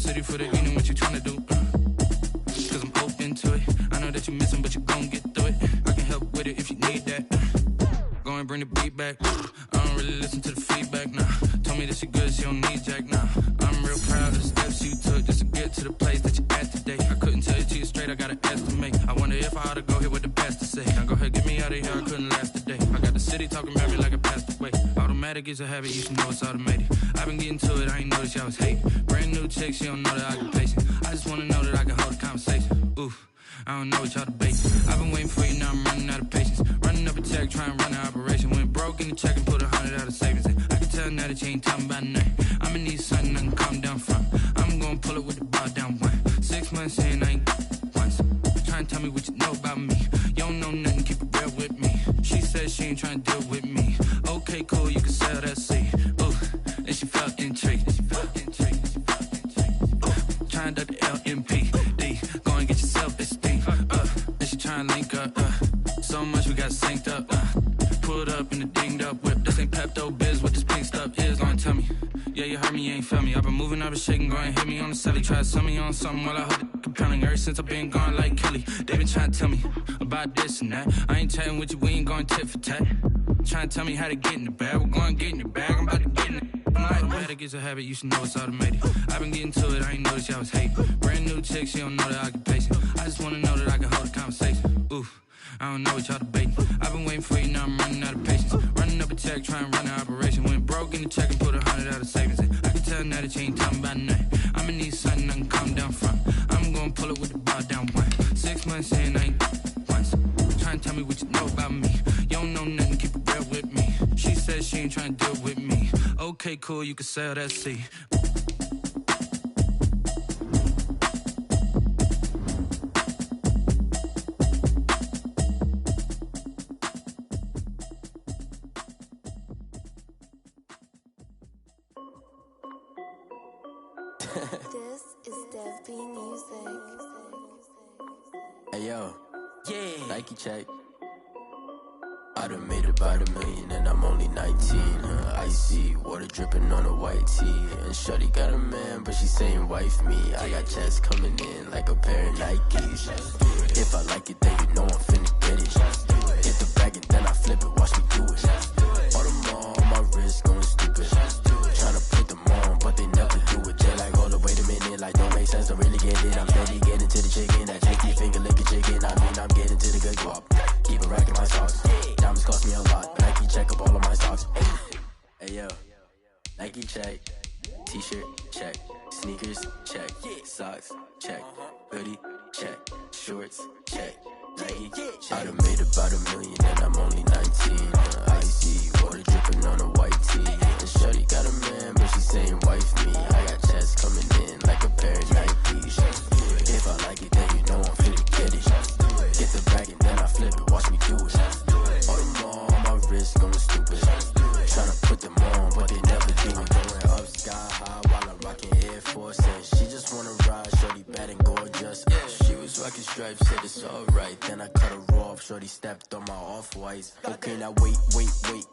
city for the evening, what you tryna do? Cause I'm open to it. I know that you missing, but you gon' get through it. I can help with it if you need that. Go and bring the beat back. I don't really listen to the feedback, nah. Told me that she good, she don't need jack, nah. I'm real proud of the steps you took just to get to the place that you at today. I couldn't tell you to you straight, I gotta estimate. I wonder if I ought to go here with the best to say. Now go ahead, get me out of here, I couldn't last today. I got the city talking about me like I passed away. Automatic is a habit, you should know it's automated. I've been getting to it, I ain't noticed y'all was hating. Brand new chick, she don't know that I can patient. I just wanna know that I can hold a conversation. Oof. I don't know what y'all debating. I've been waiting for you, now I'm running out of patience. Running up a check, trying to run an operation. Went broke in the check and put 100 out of savings in. I can tell now that you ain't talking about nothing. I'ma need something I can calm down from. I'm gonna pull it with the bar down one. 6 months in, I ain't once. Trying to tell me what you know about me. You don't know nothing, keep it real with me. She said she ain't trying to deal with me. Okay, cool, you can sell that seed. Ooh, and she felt intrigued. Trying to duck the LMPD. Go and get your self-esteem. And she trying to link up. So much we got synced up. Pulled up in the dinged up whip. This ain't Pepto Biz, what this pink stuff is. Gonna tell me. Yeah, you heard me, you ain't felt me. I've been moving, I've been shaking, go and hit me on the celly. Try to sell me on something while I hold it compelling. Ever since I've been gone like Kelly. They been trying to tell me about this and that. I ain't chatting with you, we ain't going tit for tat. Trying to tell me how to get in the bag. We're going to get in the bag, I'm about to get in it. Automatic is a habit, you should know it's automated. I've been getting to it, I ain't noticed y'all was hating. Brand new chick, she don't know that I can pace it. I just wanna know that I can hold a conversation. Oof, I don't know what y'all debating. I've been waiting for you, now I'm running out of patience. Running up a check, trying to run an operation. Went broke in the check and put 100 out of savings in. I can tell now that you ain't talking about nothing. I'ma need something I can calm down from. I'm gonna pull it with the bar down one. 6 months in, I ain't once. Trying to tell me what you know about me. You don't know nothing, keep it real with me. She said she ain't trying to deal with me. Okay, cool, you can sell that seed. This is Dev B Music. Hey yo, yeah, Nike check. I done made about $1 million and I'm only 19. Icy water dripping on a white tee. And shorty got a man, but she saying wife me. I got checks coming in like a pair of Nikes. If I like it, then you know I'm finna get it. Hit the bag and then I flip it, watch me do it. All them on my wrist going stupid. Tryna put them on, but they never do it. They're like, hold up, wait a minute, like don't make sense, don't really get it. I'm steady getting to the chicken, that tasty finger licking chicken. I mean, I'm getting to the good guap. Keep a rack in my socks. Diamonds cost me a lot. Nike check up all of my socks. Hey yo, Nike check. T-shirt check. Sneakers check. Socks check. Hoodie check. Shorts check. Nike. I done made about $1 million and I'm only 19. Icy water dripping on a white tee. And shorty got a man, but she saying wife me. I got checks coming in like a pair of Nikes. If I like it, then you know I'm finna get it. Get the bag and then I flip it, watch me do it. All them on my wrist going stupid. Tryna put them on, but they never do it. Going up sky high while I'm rocking Air Force. And she just wanna ride, shorty bad and gorgeous. She was rocking stripes, said it's alright. Then I cut her off, shorty stepped on my off-whites. Okay, now wait.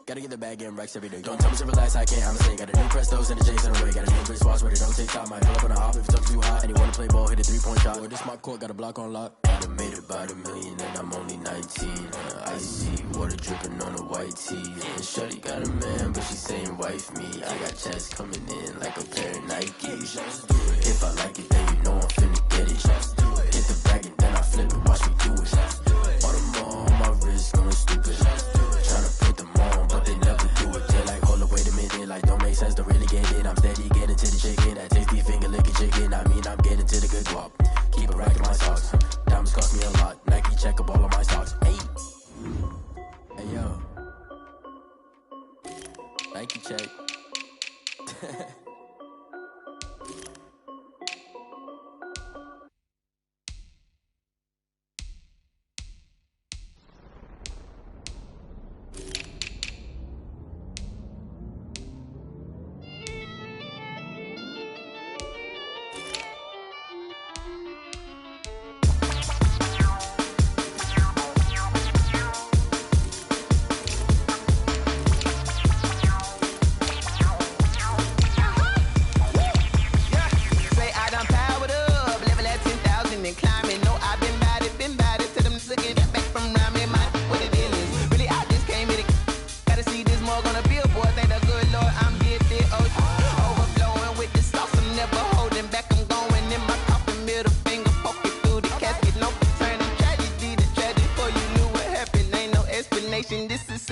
Gotta get the bag and racks every day. Don't tell me to relax, I can't, I'm saying. Got a new Prestos and a J's in the way. Got a new Chris Watch, but it don't take time. I pull up on a hop if it's too hot. And you wanna play ball, hit a 3-point shot. Or this my court, got a block on lock. I done made about $1 million and I'm only 19. Icy water dripping on a white tee. And shorty got a man, but she saying wife me. I got checks coming in like a pair of Nikes. If I like it, then you know I'm finna get it. Hit the bag and then I flip it, watch me do it. All them on my wrist going stupid. Tryna put them on, but they never do it. They're like, hold up, wait a minute, like don't make sense, don't really get it. I'm steady getting to the chicken, that tasty finger licking chicken. I mean, I'm getting to the good guap. Keep a rack in my socks. Diamonds cost me a lot. Nike check up all of my stocks. Hey yo, Nike check.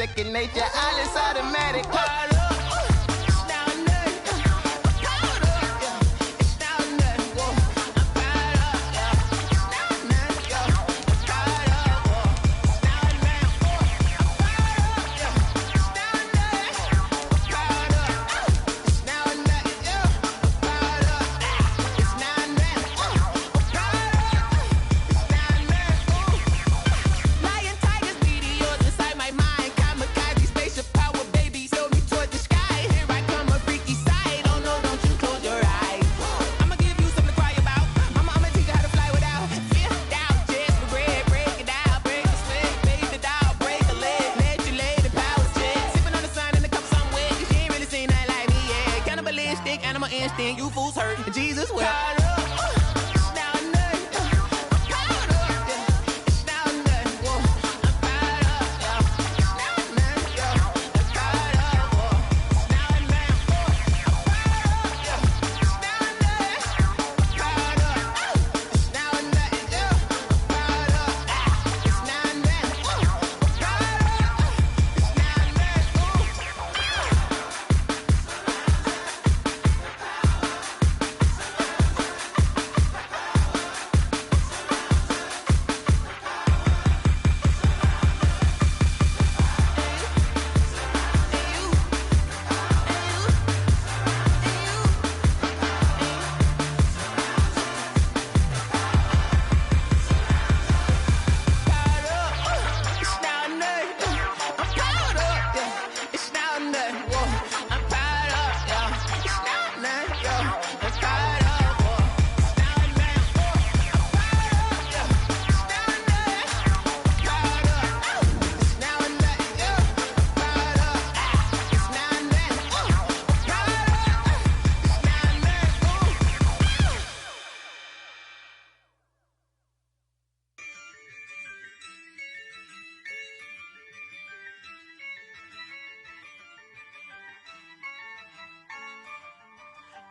second nature. All is automatic. You fools hurt. Jesus will.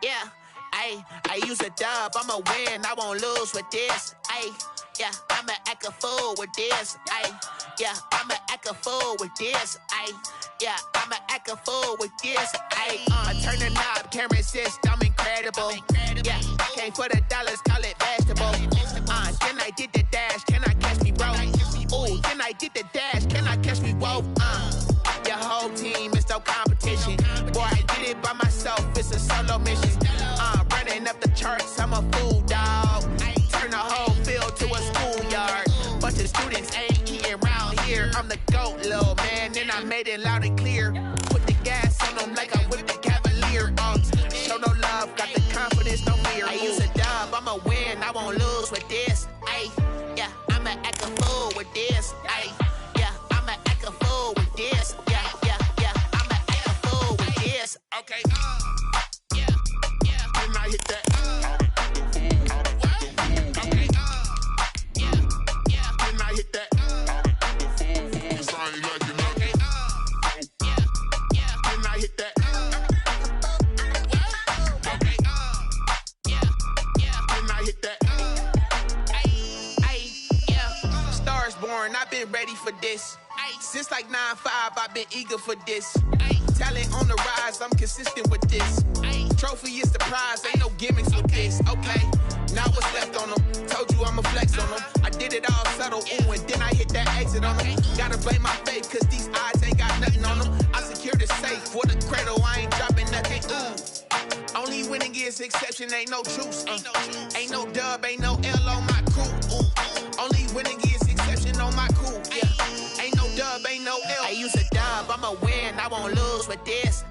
Yeah, I use a dub, I'ma win, I won't lose with this. Yeah, I'ma act a fool with this. Yeah, I'ma act a fool with this. Yeah, I'ma act a fool with this. I turn the knob, can't resist, I'm incredible. Yeah, came for the dollars, call it vegetable. Then I did the dash, can I catch me, bro? Ooh, then I did the dash, can I catch me, whoa? Your whole team is no competition. Boy, I did it by myself, it's a solo mission. Running up the charts, I'm a fool, dog. Turn the whole field to a schoolyard. Bunch of students ain't eating round here. I'm the GOAT, little man, and I made it loud and clear. Put the gas on them like I'm with the Cavalier. Show no love, got the confidence, no fear. I use a dub, I'ma win, I won't lose with this. Yeah, I'ma act a fool with this. Yeah, I'ma act a fool with this. Yeah, I'ma act a fool with this. Okay, yeah, then I hit that. Okay, yeah, then I hit that. Cause I ain't like it, okay, yeah, then I hit that. Okay, yeah, then I hit that. Yeah, Stars born, I've been ready for this. Since like 9-5, I've been eager for this. Talent on the rise, I'm consistent with this. Trophy is the prize, ain't no gimmicks with this. Okay, now what's left on them? Told you I'ma flex on them. I did it all subtle, ooh, and then I hit that exit on them. Gotta blame my faith, cause these odds ain't got nothing on them. I secured the safe for the cradle, I ain't dropping nothing, ooh. Only winning is exception, ain't no truce. Ain't no dub, ain't no L on my crew. Ooh. Only winning is exception on my crew. Yeah, ain't no dub, ain't no L. I use a dub, I'ma win, I won't lose with this.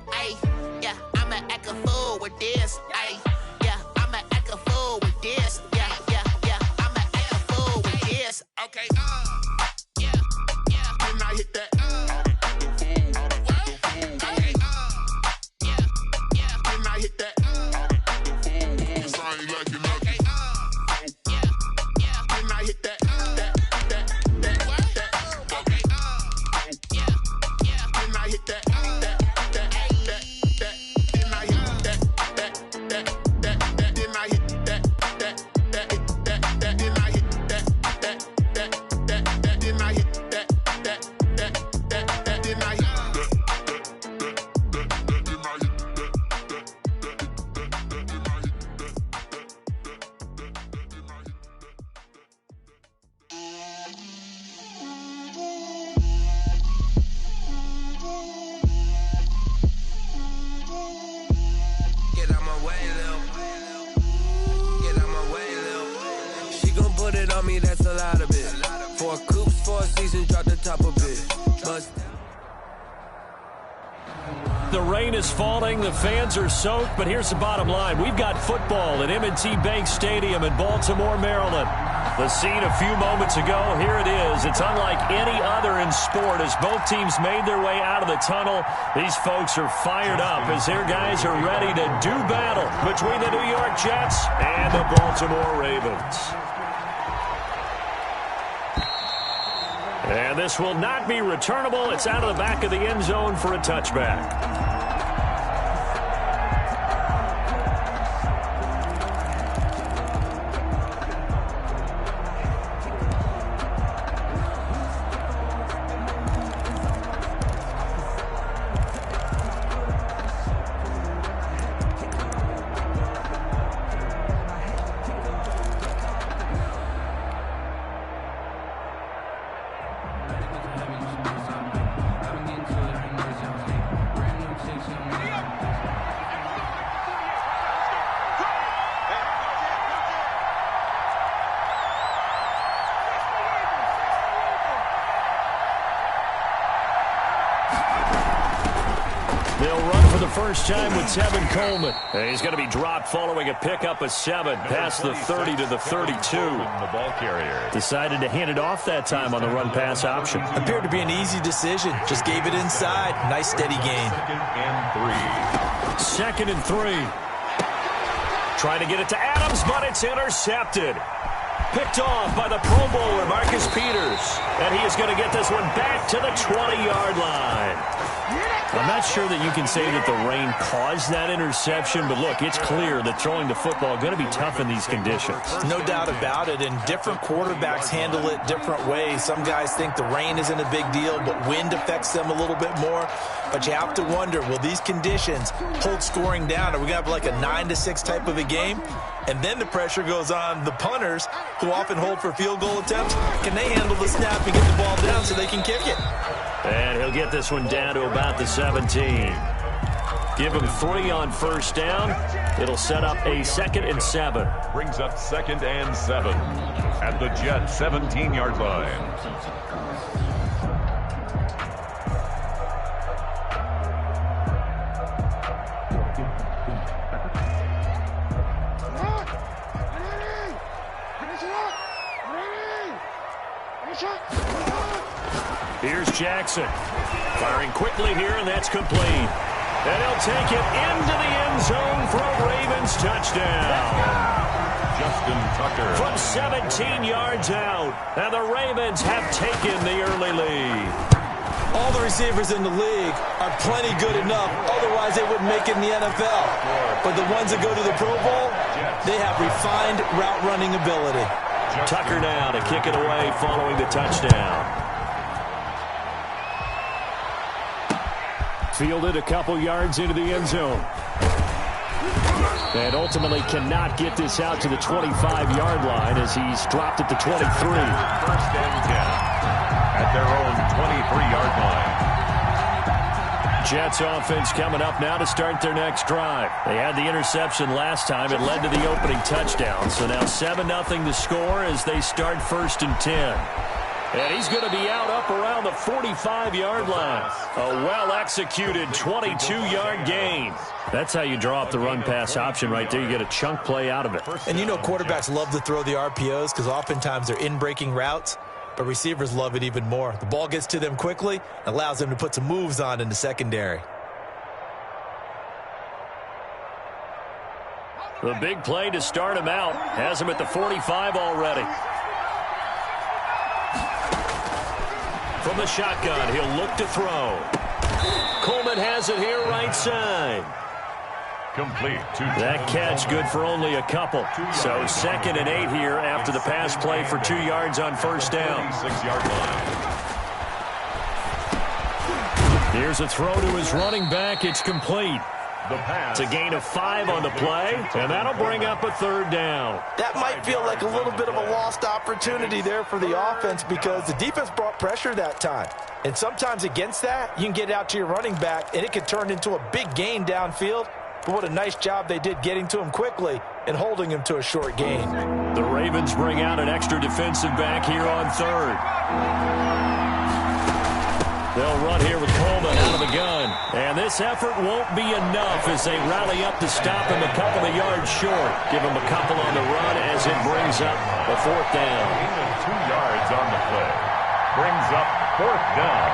Yeah, I'ma act a fool with this. Yeah, I'ma act a fool with this. Yeah, I'ma act a fool with this. Okay, yeah, then I hit that. Okay, yeah, then I hit that. Cause I ain't like it, okay, yeah, then I hit that. Okay, yeah, then I hit that. Then I hit that. a lot of it. 4 coops, 4 seasons, drop the top of it. Bust. The rain is falling, the fans are soaked, but here's the bottom line. We've got football at M&T Bank Stadium in Baltimore, Maryland. The scene a few moments ago, here it is. It's unlike any other in sport as both teams made their way out of the tunnel. These folks are fired up as their guys are ready to do battle between the New York Jets and the Baltimore Ravens. And this will not be returnable. It's out of the back of the end zone for a touchback. They'll run for the first time with Tevin Coleman. And he's going to be dropped following a pickup of 7 past the 30 to the 32. The ball carrier decided to hand it off that time on the run-pass option. Appeared to be an easy decision. Just gave it inside. Nice steady gain. Second and 3. Trying to get it to Adams, but it's intercepted. Picked off by the Pro Bowler, Marcus Peters. And he is going to get this one back to the 20-yard line. I'm not sure that you can say that the rain caused that interception, but look, it's clear that throwing the football is going to be tough in these conditions. No doubt about it, and different quarterbacks handle it different ways. Some guys think the rain isn't a big deal, but wind affects them a little bit more. But you have to wonder, will these conditions hold scoring down? Are we going to have like a 9-6 type of a game? And then the pressure goes on the punters, who often hold for field goal attempts. Can they handle the snap and get the ball down so they can kick it? And he'll get this one down to about the 17. Give him 3 on first down. It'll set up a 2nd and 7. Brings up 2nd and 7 at the Jets 17-yard line. Here's Jackson. Firing quickly here, and that's complete. And he'll take it into the end zone for a Ravens touchdown. Justin Tucker. From 17 yards out. And the Ravens have taken the early lead. All the receivers in the league are plenty good enough. Otherwise, they wouldn't make it in the NFL. But the ones that go to the Pro Bowl, they have refined route running ability. Tucker now to kick it away following the touchdown. Fielded a couple yards into the end zone. And ultimately cannot get this out to the 25-yard line as he's dropped at the 23. 1st and 10 at their own 23-yard line. Jets offense coming up now to start their next drive. They had the interception last time. It led to the opening touchdown. So now 7-0 to score as they start 1st and 10. And he's going to be out up around the 45-yard line. A well-executed 22-yard gain. That's how you draw up the run-pass option right there. You get a chunk play out of it. And you know quarterbacks love to throw the RPOs because oftentimes they're in-breaking routes, but receivers love it even more. The ball gets to them quickly, allows them to put some moves on in the secondary. The big play to start him out. Has him at the 45 already. From the shotgun, he'll look to throw. Coleman has it here right side. Complete. That catch good for only a couple. So 2nd and 8 here after the pass play for 2 yards on first down. 6-yard line. Here's a throw to his running back. It's complete. The pass. It's a gain of 5 on the play, and that'll bring up a 3rd down. That might feel like a little bit of a lost opportunity there for the offense because the defense brought pressure that time. And sometimes against that, you can get out to your running back, and it could turn into a big gain downfield. but what a nice job they did getting to him quickly and holding him to a short gain. The Ravens bring out an extra defensive back here on third. They'll run here with Coleman out of the gun. And this effort won't be enough as they rally up to stop him a couple of yards short. Give him a couple on the run as it brings up a fourth down. 2 yards on the play. Brings up fourth down.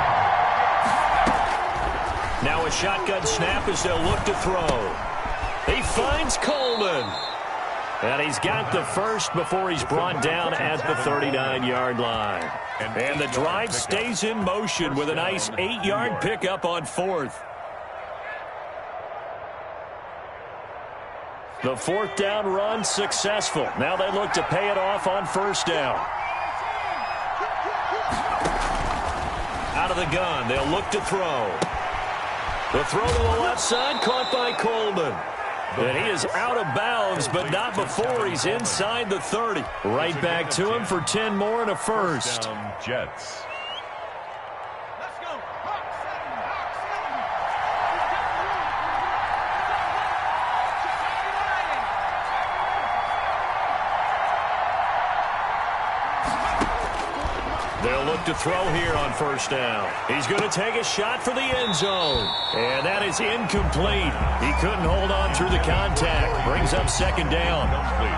Now a shotgun snap as they'll look to throw. He finds Coleman. And he's got the first before he's brought down at the 39-yard line. And the drive stays in motion with a nice 8-yard pickup on fourth. The fourth down run successful. Now they look to pay it off on first down. Out of the gun, they'll look to throw. The throw to the left side, caught by Coleman. And he is out of bounds, but not before he's inside the 30. Right back to him for 10 more and a first. Jets. They'll look to throw here on first down. He's going to take a shot for the end zone. And that is incomplete. He couldn't hold on through the contact. Brings up second down.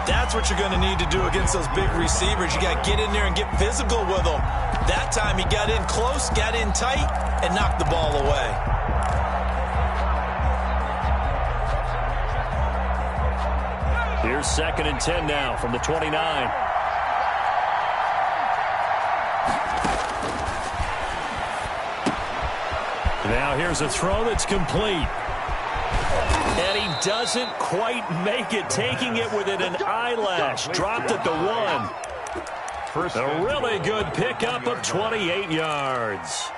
That's what you're going to need to do against those big receivers. You got to get in there and get physical with them. That time he got in close, got in tight, and knocked the ball away. Here's second and 10 now from the 29. Now here's a throw that's complete. And he doesn't quite make it, taking it within an eyelash. Dropped at the 1. A really good pickup of 28 yards.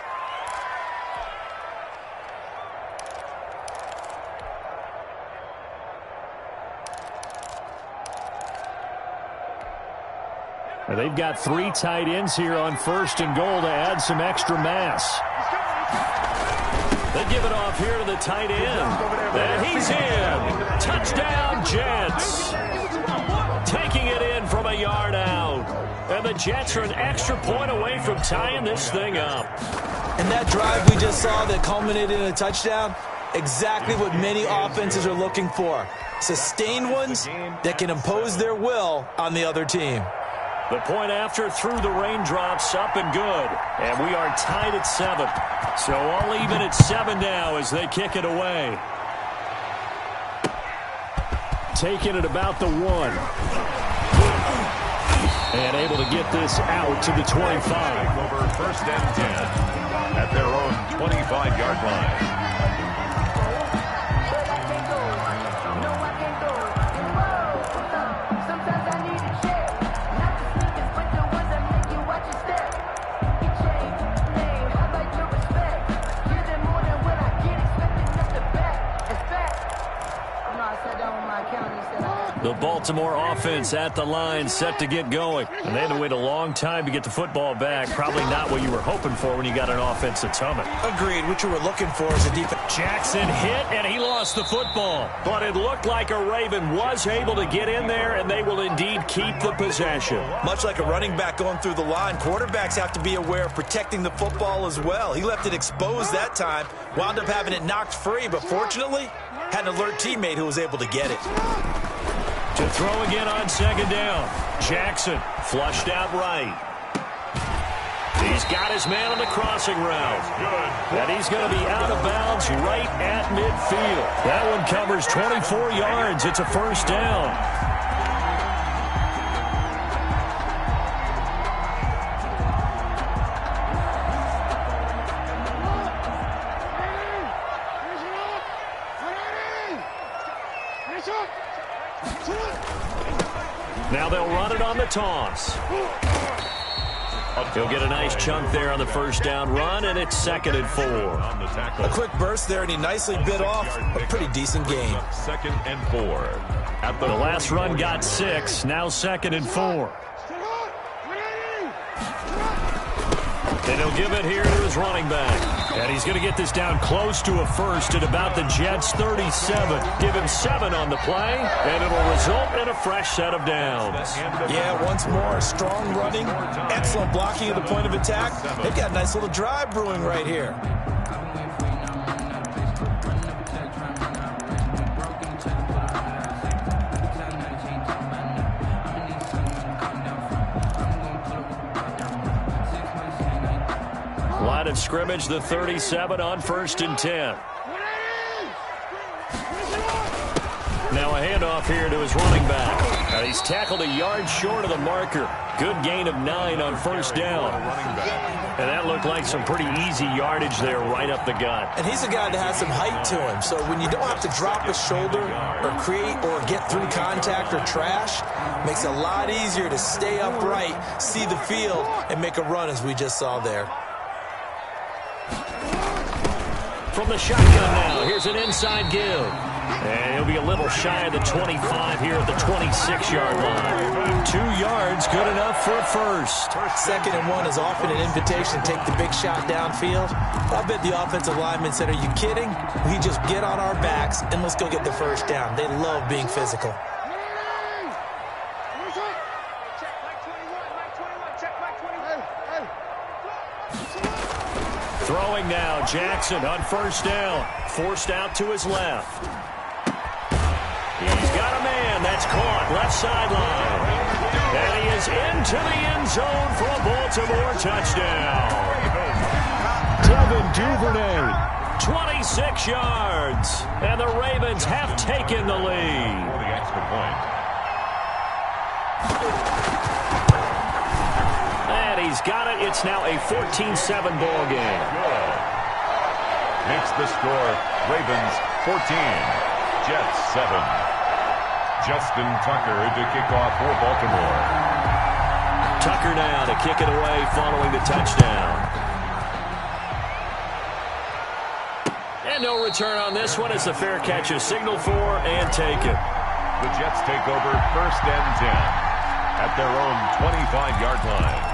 And they've got 3 tight ends here on first and goal to add some extra mass. They give it off here to the tight end. And he's in. Touchdown, Jets. Taking it in from a yard out. And the Jets are an extra point away from tying this thing up. And that drive we just saw that culminated in a touchdown, exactly what many offenses are looking for. Sustained ones that can impose their will on the other team. The point after through the raindrops, up and good. And we are tied at 7. So all even at 7 now as they kick it away. Taking it about the 1. And able to get this out to the 25. Over first and 10 at their own 25-yard line. The Baltimore offense at the line, set to get going. And they had to wait a long time to get the football back. Probably not what you were hoping for when you got an offense that's humming. Agreed. What you were looking for is a defense. Jackson hit, and he lost the football. But it looked like a Raven was able to get in there, and they will indeed keep the possession. Much like a running back going through the line, quarterbacks have to be aware of protecting the football as well. He left it exposed that time, wound up having it knocked free, but fortunately, had an alert teammate who was able to get it. To throw again on second down. Jackson flushed out right. He's got his man on the crossing route. And he's going to be out of bounds right at midfield. That one covers 24 yards. It's a first down. Now they'll run it on the toss. He'll get a nice chunk there on the first down run, and it's second and 4. A quick burst there, and he nicely bit off a pretty decent gain. Second and 4. At The last run got 6, now second and 4. And he'll give it here to his running back. And he's going to get this down close to a first at about the Jets' 37. Give him 7 on the play, and it'll result in a fresh set of downs. Yeah, once more, strong running, excellent blocking at the point of attack. They've got a nice little drive brewing right here. Line of scrimmage, the 37 on 1st and 10. Now a handoff here to his running back. And he's tackled a yard short of the marker. Good gain of 9 on 1st down. And that looked like some pretty easy yardage there right up the gut. And he's a guy that has some height to him. So when you don't have to drop a shoulder or create or get through contact or trash, makes it a lot easier to stay upright, see the field, and make a run as we just saw there. From the shotgun now, here's an inside give. And he'll be a little shy of the 25 here at the 26-yard line. 2 yards, good enough for a first. 2nd and 1 is often an invitation to take the big shot downfield. I bet the offensive lineman said, are you kidding? We just get on our backs and let's go get the first down. They love being physical. Throwing now, Jackson on 1st down. Forced out to his left. He's got a man. That's caught. Left sideline. And he is into the end zone for a Baltimore touchdown. Devin Duvernay, 26 yards. And the Ravens have taken the lead. For the extra point. And he's got it. It's now a 14-7 ball game. Good. Makes the score Ravens 14, Jets 7. Justin Tucker to kick off for Baltimore. Tucker now to kick it away following the touchdown. And no return on this one as the fair catch is signaled for and taken. The Jets take over 1st and 10 at their own 25-yard line.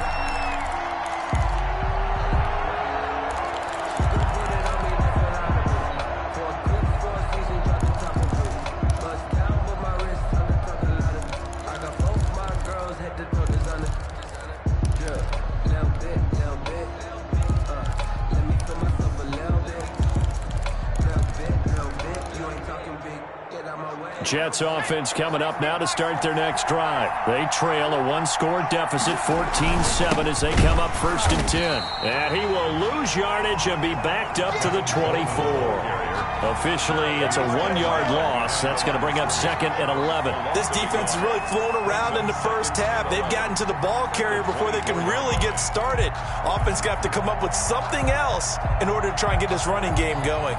Jets offense coming up now to start their next drive. They trail a 1-score deficit, 14-7 as they come up 1st and 10. And he will lose yardage and be backed up to the 24. Officially, it's a 1-yard loss. That's going to bring up 2nd and 11. This defense is really flown around in the first half. They've gotten to the ball carrier before they can really get started. Offense got to come up with something else in order to try and get this running game going.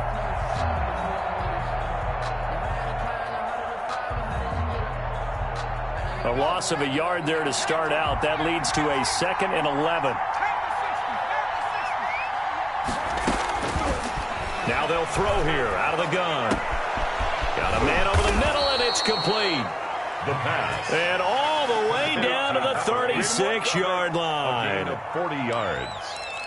A loss of a yard there to start out. That leads to a 2nd and 11. Now they'll throw here out of the gun. Got a man over the middle, and it's complete. The pass. And all the way down to the 36-yard line. 40 yards.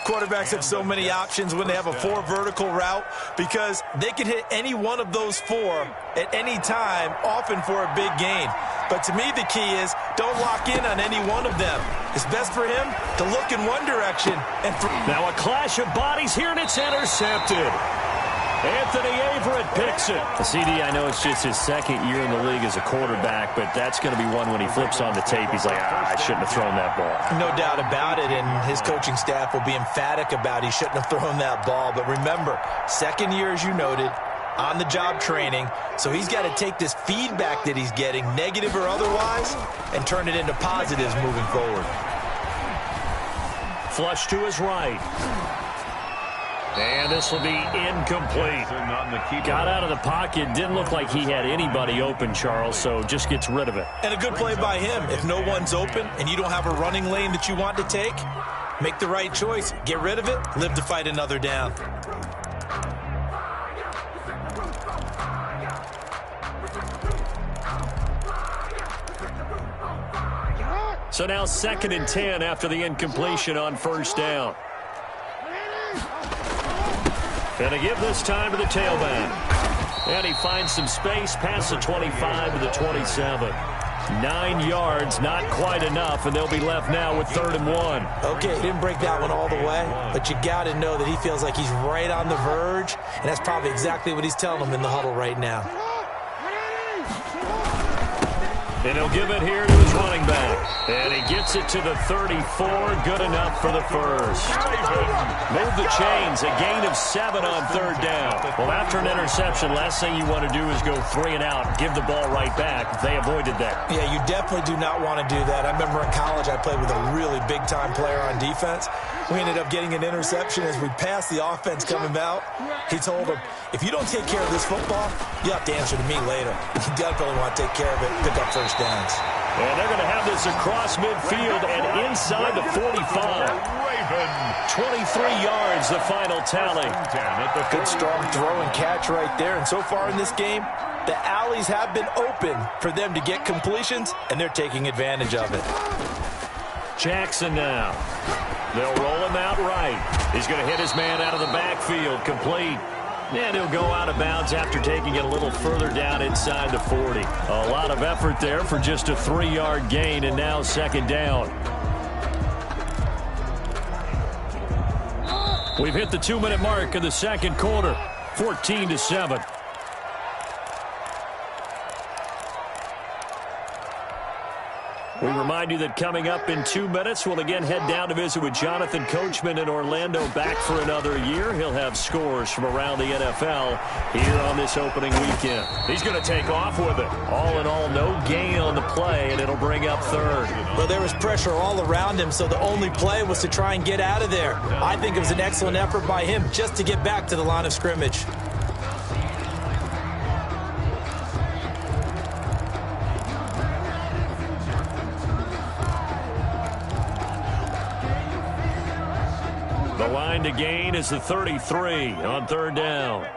Quarterbacks have so many options when they have a 4 vertical route because they can hit any one of those 4 at any time, often for a big gain. But to me, the key is don't lock in on any one of them. It's best for him to look in one direction. And now a clash of bodies here, and it's intercepted. Anthony Averett picks it. The CD, I know it's just his 2nd year in the league as a quarterback, but that's going to be one when he flips on the tape. He's like, I shouldn't have thrown that ball. No doubt about it, and his coaching staff will be emphatic about he shouldn't have thrown that ball. But remember, 2nd year, as you noted, on-the-job training, so he's got to take this feedback that he's getting, negative or otherwise, and turn it into positives moving forward. Flush to his right. And this will be incomplete. Got out of the pocket. Didn't look like he had anybody open, Charles, so just gets rid of it. And a good play by him. If no one's open and you don't have a running lane that you want to take, make the right choice. Get rid of it. Live to fight another down. So now 2nd and 10 after the incompletion on 1st down. And to give this time to the tailback. And he finds some space past the 25 to the 27. 9 yards, not quite enough, and they'll be left now with 3rd and 1. Okay, he didn't break that one all the way, but you got to know that he feels like he's right on the verge, and that's probably exactly what he's telling them in the huddle right now. And he'll give it here to his running back. And he gets it to the 34. Good enough for the first. Move the chains. A gain of 7 on 3rd down. Well, after an interception, last thing you want to do is go 3 and out. Give the ball right back. They avoided that. Yeah, you definitely do not want to do that. I remember in college I played with a really big-time player on defense. We ended up getting an interception as we passed the offense coming out. He told him, if you don't take care of this football, you have to answer to me later. You definitely want to take care of it, pick up first downs. And they're going to have this across midfield and inside the 45. 23 yards, the final tally. Good strong throw and catch right there. And so far in this game, the alleys have been open for them to get completions, and they're taking advantage of it. Jackson now. They'll roll him out right. He's going to hit his man out of the backfield, complete. And he'll go out of bounds after taking it a little further down inside the 40. A lot of effort there for just a 3-yard gain, and now 2nd down. We've hit the 2-minute mark of the 2nd quarter, 14-7. We remind you that coming up in 2 minutes, we'll again head down to visit with Jonathan Coachman in Orlando, back for another year. He'll have scores from around the NFL here on this opening weekend. He's going to take off with it. All in all, no gain on the play, and it'll bring up 3rd. Well, there was pressure all around him, so the only play was to try and get out of there. I think it was an excellent effort by him just to get back to the line of scrimmage. The line to gain is the 33 on 3rd down.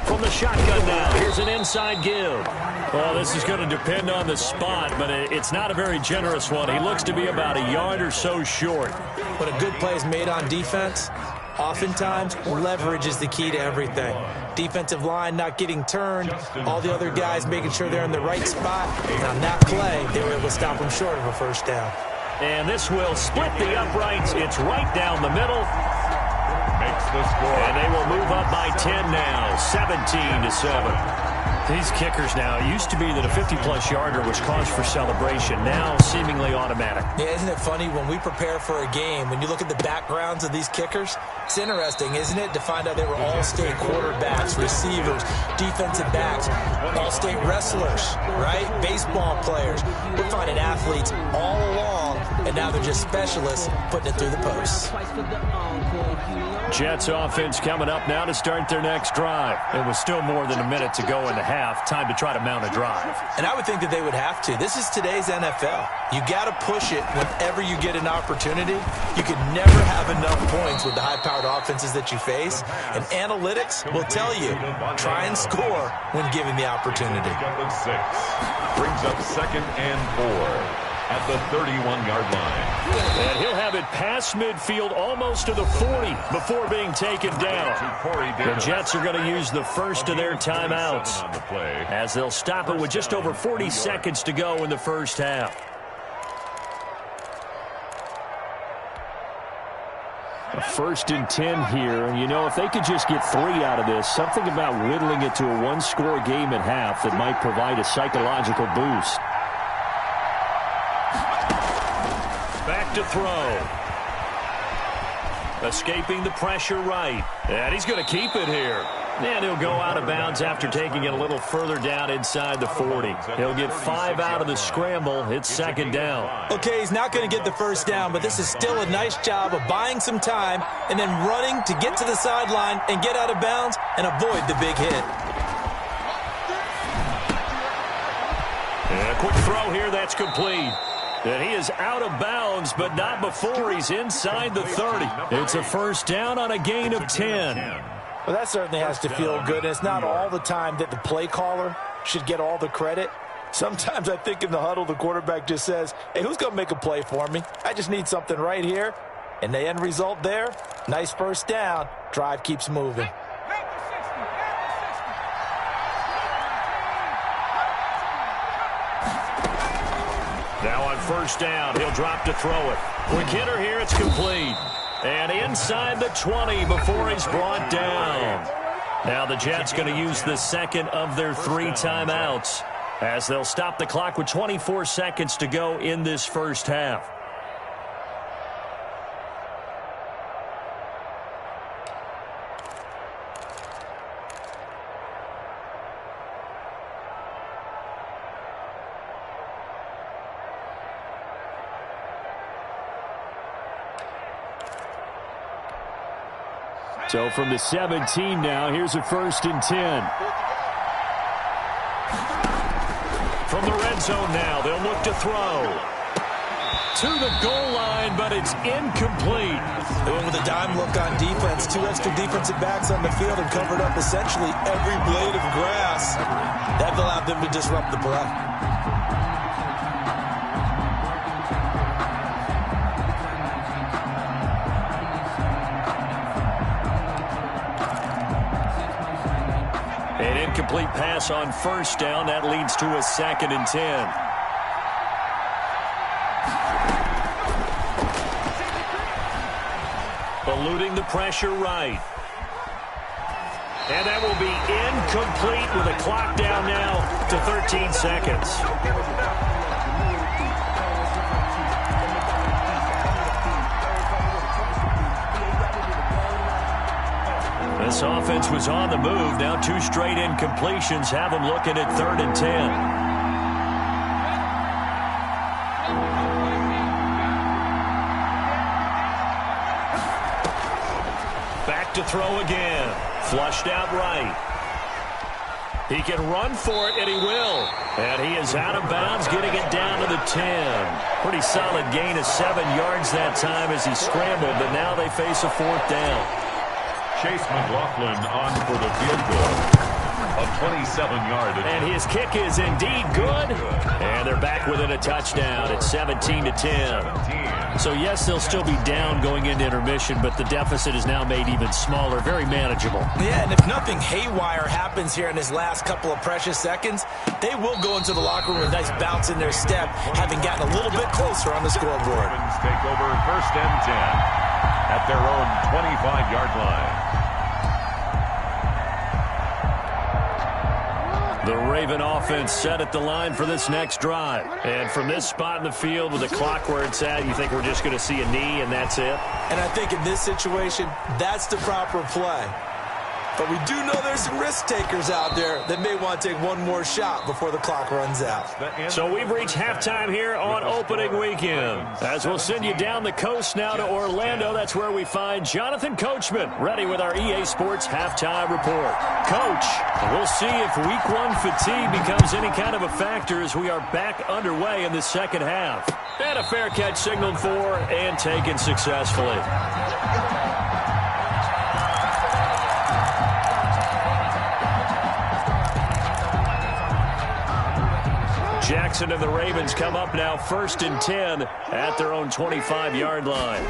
From the shotgun now, here's an inside give. Well, this is going to depend on the spot, but it's not a very generous one. He looks to be about a yard or so short. When a good play is made on defense, oftentimes leverage is the key to everything. Defensive line not getting turned, all the other guys making sure they're in the right spot. And on that play, they were able to stop him short of a 1st down. And this will split the uprights. It's right down the middle. Makes the score. And they will move up by 10 now, 17-7. These kickers now, it used to be that a 50-plus yarder was cause for celebration. Now seemingly automatic. Yeah, isn't it funny when we prepare for a game, when you look at the backgrounds of these kickers, it's interesting, isn't it, to find out they were all-state quarterbacks, receivers, defensive backs, all-state wrestlers, right? Baseball players. We're finding athletes all along, and now they're just specialists putting it through the posts. Jets offense coming up now to start their next drive. It was still more than a minute to go in the half. Time to try to mount a drive. And I would think that they would have to. This is today's NFL. You got to push it whenever you get an opportunity. You can never have enough points with the high-powered offenses that you face. And analytics will tell you, try and score when given the opportunity. Brings up 2nd and 4. At the 31-yard line. And he'll have it past midfield almost to the 40 before being taken down. The Jets are going to use the first of their timeouts as they'll stop it with just over 40 seconds to go in the 1st half. A 1st and 10 here, and you know, if they could just get 3 out of this, something about whittling it to a 1-score game at half that might provide a psychological boost. Back to throw. Escaping the pressure right. And he's going to keep it here. And he'll go out of bounds after taking it a little further down inside the 40. He'll get 5 out of the scramble. It's 2nd down. Okay, he's not going to get the 1st down, but this is still a nice job of buying some time and then running to get to the sideline and get out of bounds and avoid the big hit. And a quick throw here. That's complete. And he is out of bounds, but not before he's inside the 30. It's a 1st down on a gain of 10. Well, that certainly has to feel good. And it's not all the time that the play caller should get all the credit. Sometimes I think in the huddle, the quarterback just says, hey, who's going to make a play for me? I just need something right here. And the end result there, nice first down. Drive keeps moving. Now on first down, he'll drop to throw it. Quick hitter here, it's complete. And inside the 20 before he's brought down. Now the Jets going to use the second of their 3 timeouts as they'll stop the clock with 24 seconds to go in this first half. So from the 17 now, here's a 1st and 10. From the red zone now, they'll look to throw. To the goal line, but it's incomplete. They went with a dime look on defense. 2 extra defensive backs on the field and covered up essentially every blade of grass. That allowed them to disrupt the play. An incomplete pass on first down. That leads to a 2nd and 10. Eluding the pressure right. And that will be incomplete with a clock down now to 13 seconds. This offense was on the move. Now 2 straight incompletions have them looking at 3rd and 10. Back to throw again. Flushed out right. He can run for it, and he will. And he is out of bounds, getting it down to the 10. Pretty solid gain of 7 yards that time as he scrambled, but now they face a 4th down. Chase McLaughlin on for the field goal. A 27-yard attempt. And his kick is indeed good. And they're back within a touchdown at 17-10. So, yes, they'll still be down going into intermission, but the deficit is now made even smaller, very manageable. Yeah, and if nothing haywire happens here in his last couple of precious seconds, they will go into the locker room with a nice bounce in their step, having gotten a little bit closer on the scoreboard. Ravens take over 1st and 10 at their own 25-yard line. The Raven offense set at the line for this next drive. And from this spot in the field with the clock where it's at, you think we're just going to see a knee and that's it? And I think in this situation, that's the proper play. But we do know there's some risk takers out there that may want to take one more shot before the clock runs out. So we've reached halftime here on opening weekend. As we'll send you down the coast now to Orlando, that's where we find Jonathan Coachman ready with our EA Sports halftime report. Coach, we'll see if week 1 fatigue becomes any kind of a factor as we are back underway in the second half. And a fair catch signaled for and taken successfully. Jackson and the Ravens come up now 1st and 10 at their own 25-yard line.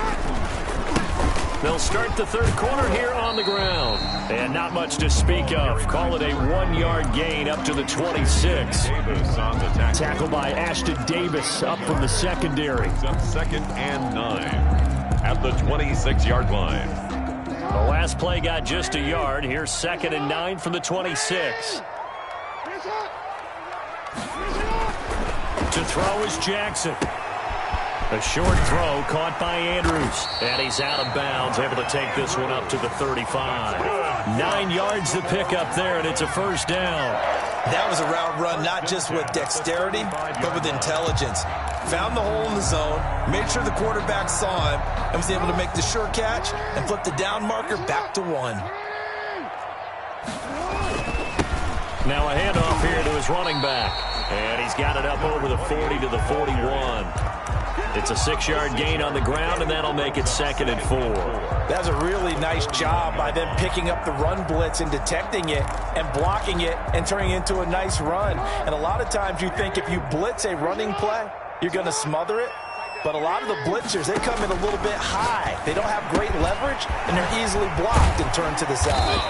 They'll start the 3rd quarter here on the ground. And not much to speak of. Call it a 1-yard gain up to the 26. Davis on the tackle. Tackle by Ashton Davis up from the secondary. It's up 2nd and 9 at the 26-yard line. The last play got just a yard. Here's 2nd and 9 from the 26. To throw is Jackson. A short throw caught by Andrews. And he's out of bounds, able to take this one up to the 35. 9 yards to pick up there, and it's a 1st down. That was a route run not just with dexterity, but with intelligence. Found the hole in the zone, made sure the quarterback saw him, and was able to make the sure catch and flip the down marker back to 1. Now a handoff here to his running back. And he's got it up over the 40 to the 41. It's a 6-yard gain on the ground, and that'll make it 2nd and 4. That was a really nice job by them picking up the run blitz and detecting it and blocking it and turning it into a nice run. And a lot of times you think if you blitz a running play, you're going to smother it. But a lot of the blitzers, they come in a little bit high. They don't have great leverage, and they're easily blocked and turned to the side.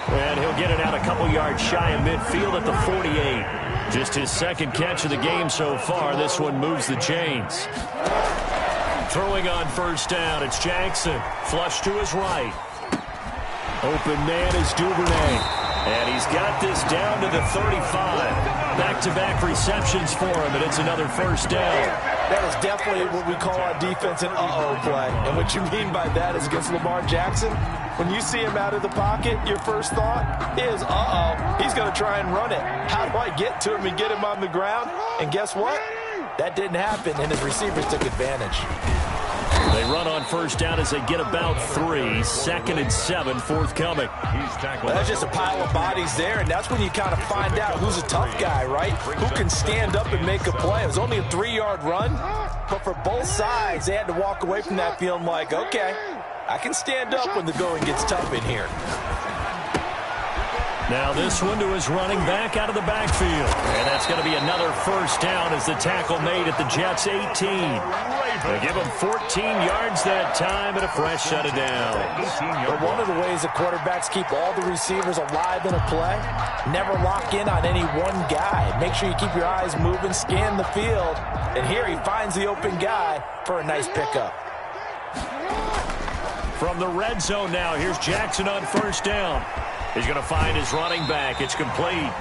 And he'll get it out a couple yards shy of midfield at the 48. Just his second catch of the game so far. This one moves the chains. Throwing on first down, it's Jackson. Flush to his right. Open man is Duvernay. And he's got this down to the 35. Back-to-back receptions for him, and it's another first down. That is definitely what we call our defense an uh-oh play. And what you mean by that is against Lamar Jackson, when you see him out of the pocket, your first thought is, uh-oh, he's going to try and run it. How do I get to him and get him on the ground? And guess what? That didn't happen, and his receivers took advantage. They run on first down as they get about 3. 2nd and 7 forthcoming. That's just a pile of bodies there, and that's when you kind of find out who's a tough guy, right? Who can stand up and make a play. It was only a 3-yard run, but for both sides, they had to walk away from that feeling like, okay, I can stand up when the going gets tough in here. Now this one to his running back out of the backfield. And that's going to be another first down as the tackle made at the Jets' 18. They give him 14 yards that time and a fresh set of downs. But one of the ways the quarterbacks keep all the receivers alive in a play, never lock in on any one guy. Make sure you keep your eyes moving, scan the field. And here he finds the open guy for a nice pickup. From the red zone now, here's Jackson on first down. He's going to find his running back. It's complete.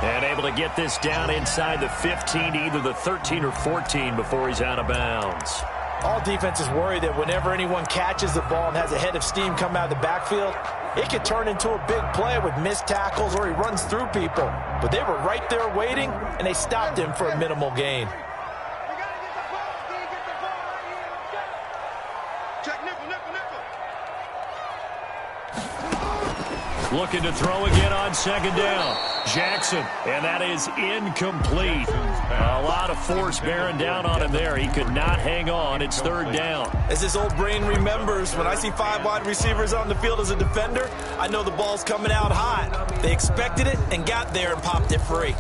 And able to get this down inside the 15, either the 13 or 14 before he's out of bounds. All defenses worry that whenever anyone catches the ball and has a head of steam come out of the backfield, it could turn into a big play with missed tackles or he runs through people. But they were right there waiting, and they stopped him for a minimal gain. Looking to throw again on second down. Jackson, and that is incomplete. A lot of force bearing down on him there. He could not hang on. It's third down. As his old brain remembers, when I see 5 wide receivers on the field as a defender, I know the ball's coming out hot. They expected it and got there and popped it free.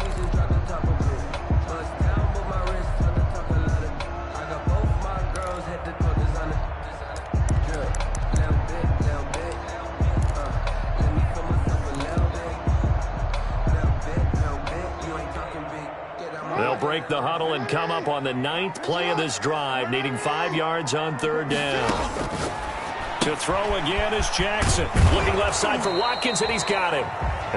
They'll break the huddle and come up on the 9th play of this drive, needing 5 yards on third down. To throw again is Jackson. Looking left side for Watkins, and he's got him.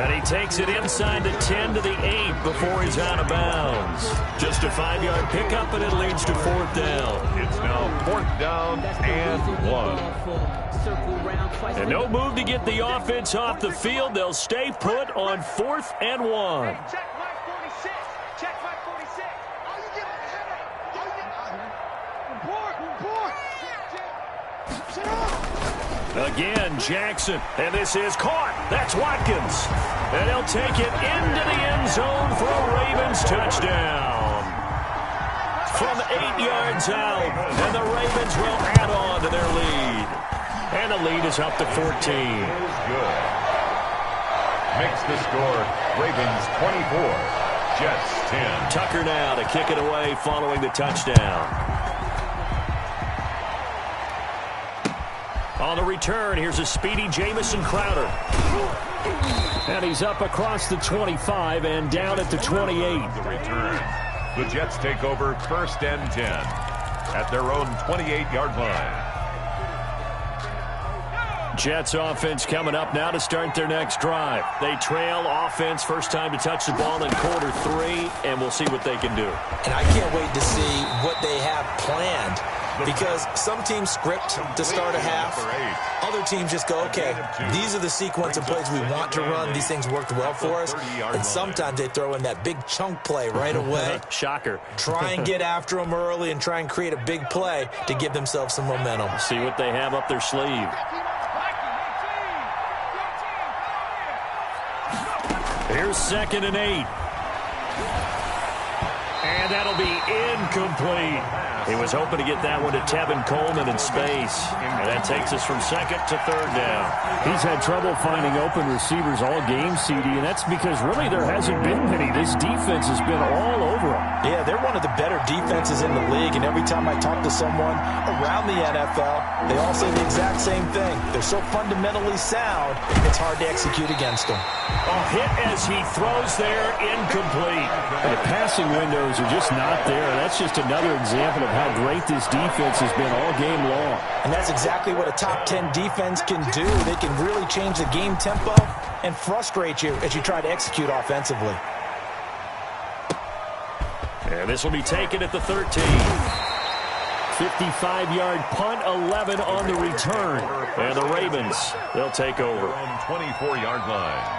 And he takes it inside the 10 to the 8 before he's out of bounds. Just a 5-yard pickup, and it leads to fourth down. It's now 4th down and 1. And no move to get the offense off the field. They'll stay put on 4th and 1. Again, Jackson, and this is caught. That's Watkins. And he'll take it into the end zone for a Ravens touchdown. From 8 yards out, and the Ravens will add on to their lead. And the lead is up to 14. Good. Makes the score Ravens 24, Jets 10. Tucker now to kick it away following the touchdown. On the return, here's a speedy Jamison Crowder. And he's up across the 25 and down at the 28. The return. The Jets take over 1st and 10 at their own 28-yard line. Jets offense coming up now to start their next drive. They trail offense, first time to touch the ball in quarter 3, and we'll see what they can do. And I can't wait to see what they have planned. Because some teams script to start a half. Other teams just go, okay, these are the sequence of plays we want to run. These things worked well for us. And sometimes they throw in that big chunk play right away. Shocker. Try and get after them early and try and create a big play to give themselves some momentum. See what they have up their sleeve. Here's 2nd and 8. And that'll be incomplete. He was hoping to get that one to Tevin Coleman in space. And that takes us from second to third down. He's had trouble finding open receivers all game, CD, and that's because really there hasn't been many. This defense has been all over him. Yeah, they're one of the better defenses in the league, and every time I talk to someone around the NFL, they all say the exact same thing. They're so fundamentally sound, it's hard to execute against them. A hit as he throws there, incomplete. And the passing windows are just not there. That's just another example of how great this defense has been all game long. And that's exactly what a top 10 defense can do. They can really change the game tempo and frustrate you as you try to execute offensively. And this will be taken at the 13. 55-yard punt, 11 on the return. And the Ravens, they'll take over. From 24-yard line.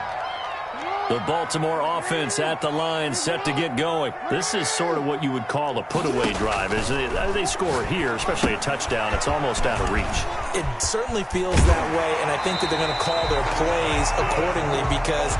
The Baltimore offense at the line, set to get going. This is sort of what you would call a put-away drive, isn't it? They score here, especially a touchdown. It's almost out of reach. It certainly feels that way, and I think that they're going to call their plays accordingly because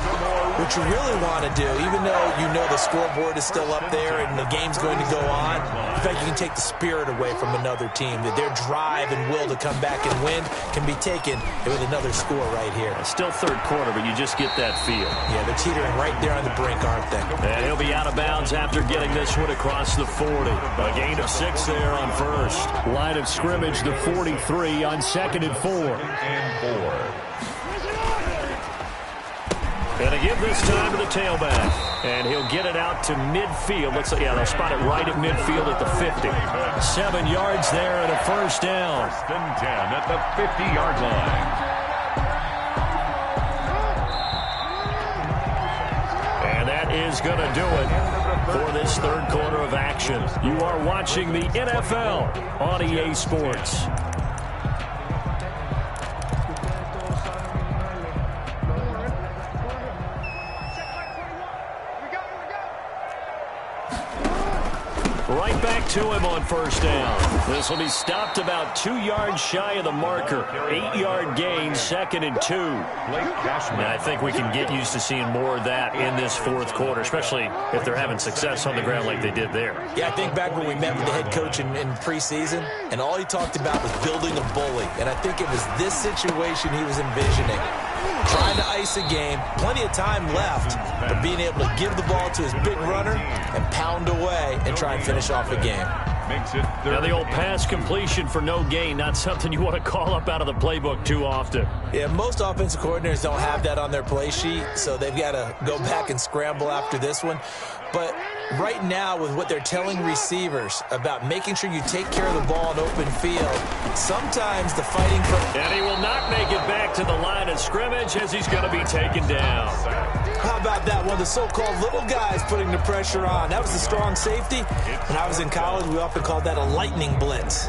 what you really want to do, even though you know the scoreboard is still up there and the game's going to go on, in fact, you can take the spirit away from another team, that their drive and will to come back and win can be taken with another score right here. It's still third quarter, but you just get that feel. Yeah, they're teetering right there on the brink, aren't they? And he'll be out of bounds after getting this one across the 40. A gain of 6 there on first. Line of scrimmage, the 43 on 2nd and 4. Gonna give this time to the tailback. And he'll get it out to midfield. Looks like, yeah, they'll spot it right at midfield at the 50. 7 yards there and a first down. First and 10 at the 50-yard line. Is going to do it for this third quarter of action. You are watching the NFL on EA Sports. Right back to him on first down. This will be stopped about 2 yards shy of the marker. 8-yard gain, 2nd and 2. And I think we can get used to seeing more of that in this fourth quarter, especially if they're having success on the ground like they did there. Yeah, I think back when we met with the head coach in preseason, and all he talked about was building a bully. And I think it was this situation he was envisioning. Trying to ice a game, plenty of time left, but being able to give the ball to his big runner and pound away and try and finish off a game. Now the old pass completion for no gain, not something you want to call up out of the playbook too often. Yeah, most offensive coordinators don't have that on their play sheet, so they've got to go back and scramble after this one. But right now, with what they're telling receivers about making sure you take care of the ball in open field, sometimes the fighting for... And he will not make it back to the line of scrimmage as he's going to be taken down. How about that? One of the so-called little guys putting the pressure on. That was the strong safety. When I was in college, we often called that a lightning blitz.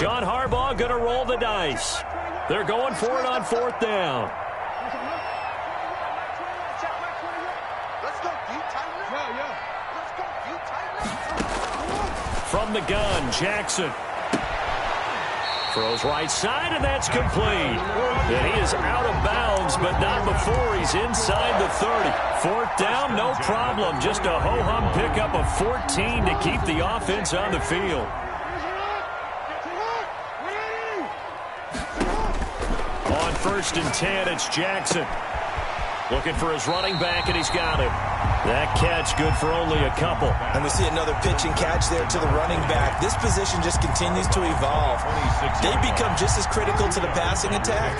John Harbaugh going to roll the dice. They're going for it on 4th down. From the gun, Jackson throws right side, and that's complete. And he is out of bounds, but not before he's inside the 30. 4th down, no problem. Just a ho-hum pickup of 14 to keep the offense on the field. On 1st and 10, it's Jackson. Looking for his running back, and he's got him. That catch good for only a couple. And we see another pitch and catch there to the running back. This position just continues to evolve. They become just as critical to the passing attack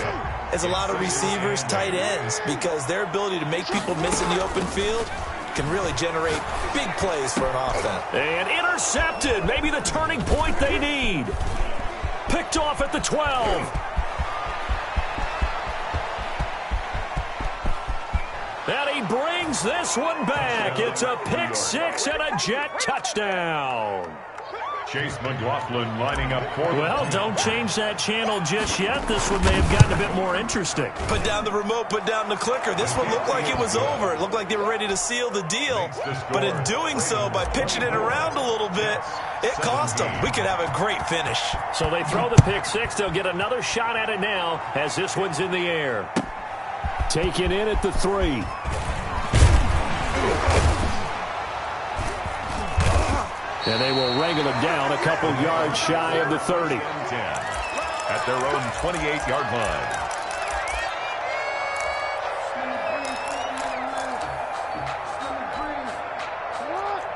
as a lot of receivers, tight ends, because their ability to make people miss in the open field can really generate big plays for an offense. And intercepted. Maybe the turning point they need. Picked off at the 12. And he brings this one back. It's a pick 6 and a Jet touchdown. Chase McLaughlin lining up for... Well, don't change that channel just yet. This one may have gotten a bit more interesting. Put down the remote, put down the clicker. This one looked like it was over. It looked like they were ready to seal the deal. But in doing so, by pitching it around a little bit, it cost them. We could have a great finish. So they throw the pick 6. They'll get another shot at it now as this one's in the air. Taken in at the 3. And they will wrangle him down a couple yards shy of the 30. At their own 28-yard line.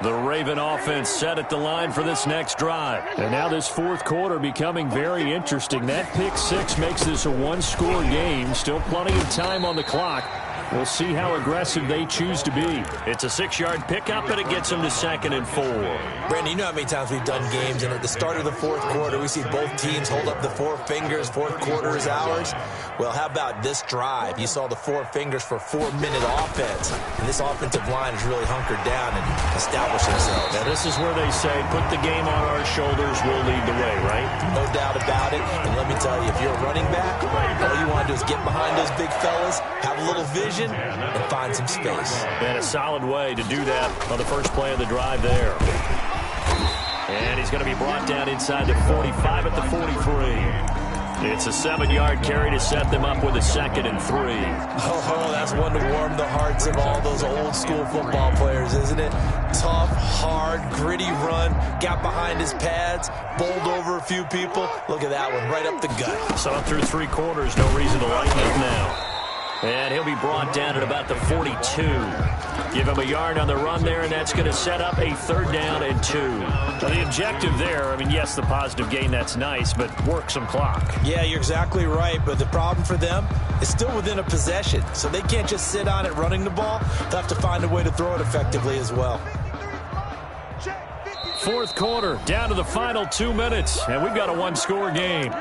The Raven offense set at the line for this next drive. And now this fourth quarter becoming very interesting. That pick six makes this a one-score game. Still plenty of time on the clock. We'll see how aggressive they choose to be. It's a 6-yard pickup, and it gets them to 2nd and 4. Brandon, you know how many times we've done games, and at the start of the fourth quarter, we see both teams hold up the four fingers, fourth quarter is ours. Well, how about this drive? You saw the four fingers for 4-minute offense, and this offensive line has really hunkered down and established themselves. Now, this is where they say, put the game on our shoulders, we'll lead the way, right? No doubt about it, and let me tell you, if you're a running back, all you want to do is get behind those big fellas, have a little vision, and find some space. And a solid way to do that on the first play of the drive there. And he's going to be brought down inside the 45 at the 43. It's a 7-yard carry to set them up with a 2nd and 3. Oh, that's one to warm the hearts of all those old school football players, isn't it? Tough, hard, gritty run, got behind his pads, bowled over a few people. Look at that one, right up the gut. So through 3 quarters, no reason to lighten up now. And he'll be brought down at about the 42. Give him a yard on the run there, and that's going to set up a 3rd down and 2. Now the objective there, I mean, yes, the positive gain, that's nice, but work some clock. Yeah, you're exactly right, but the problem for them is still within a possession, so they can't just sit on it running the ball. They'll have to find a way to throw it effectively as well. Fourth quarter, down to the final 2 minutes, and we've got a 1-score game.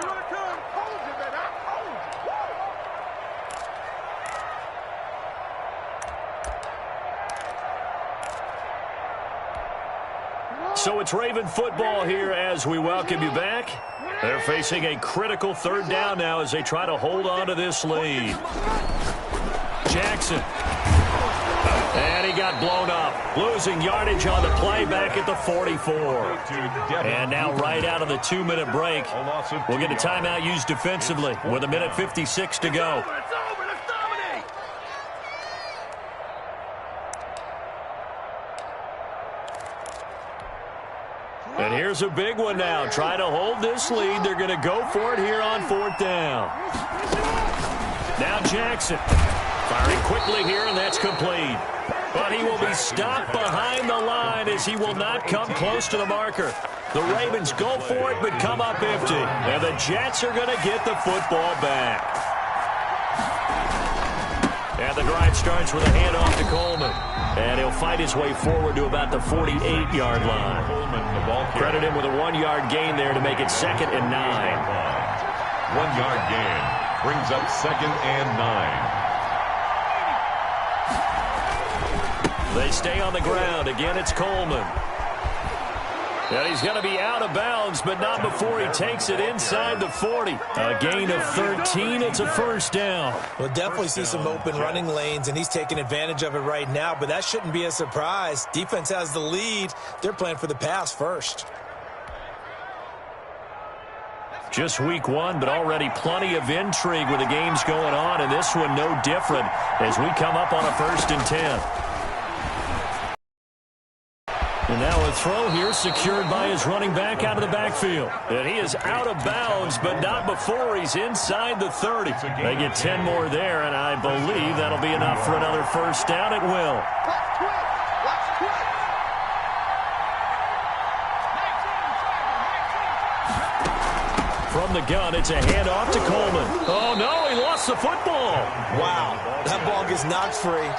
So it's Raven football here as we welcome you back. They're facing a critical 3rd down now as they try to hold on to this lead. Jackson. And he got blown up. Losing yardage on the play back at the 44. And now right out of the 2-minute break, we'll get a timeout used defensively with 1:56 to go. And here's a big one now. Trying to hold this lead. They're going to go for it here on 4th down. Now Jackson. Firing quickly here, and that's complete. But he will be stopped behind the line as he will not come close to the marker. The Ravens go for it, but come up empty. And the Jets are going to get the football back. And the drive starts with a handoff to Coleman. And he'll fight his way forward to about the 48-yard line. Credit him with a 1-yard gain there to make it 2nd and 9. 1-yard gain brings up 2nd and 9. They stay on the ground. Again, it's Coleman. And he's going to be out of bounds, but not before he takes it inside the 40. A gain of 13. It's a 1st down. We'll definitely see some open running lanes, and he's taking advantage of it right now, but that shouldn't be a surprise. Defense has the lead. They're playing for the pass first. Just week 1, but already plenty of intrigue with the games going on, and this one no different as we come up on a 1st and 10. And now a throw here secured by his running back out of the backfield. And he is out of bounds, but not before he's inside the 30. They get 10 more there, and I believe that'll be enough for another 1st down. It will. From the gun, it's a handoff to Coleman. Oh, no, he lost the football. Wow, that ball gets knocked free,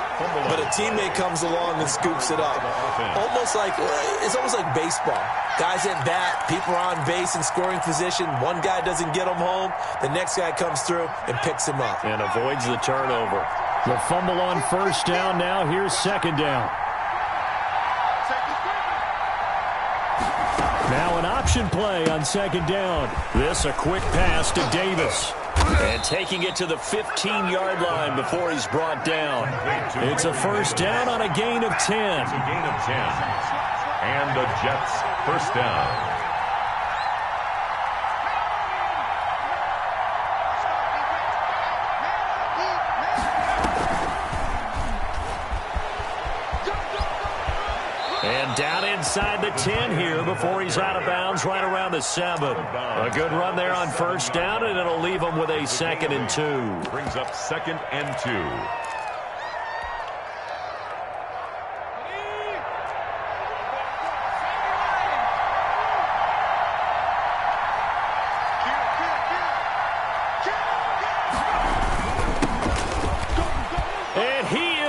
but a teammate comes along and scoops it up. It's almost like baseball. Guys at bat, people are on base in scoring position. One guy doesn't get them home. The next guy comes through and picks him up. And avoids the turnover. The fumble on 1st down now. Here's 2nd down. Now an option play on 2nd down. This a quick pass to Davis. And taking it to the 15-yard line before he's brought down. It's a 1st down on a gain of 10. It's a gain of 10. And the Jets 1st down. down inside the 10 here before he's out of bounds right around the 7. A good run there on first down, and it'll leave him with a 2nd and 2. Brings up 2nd and 2.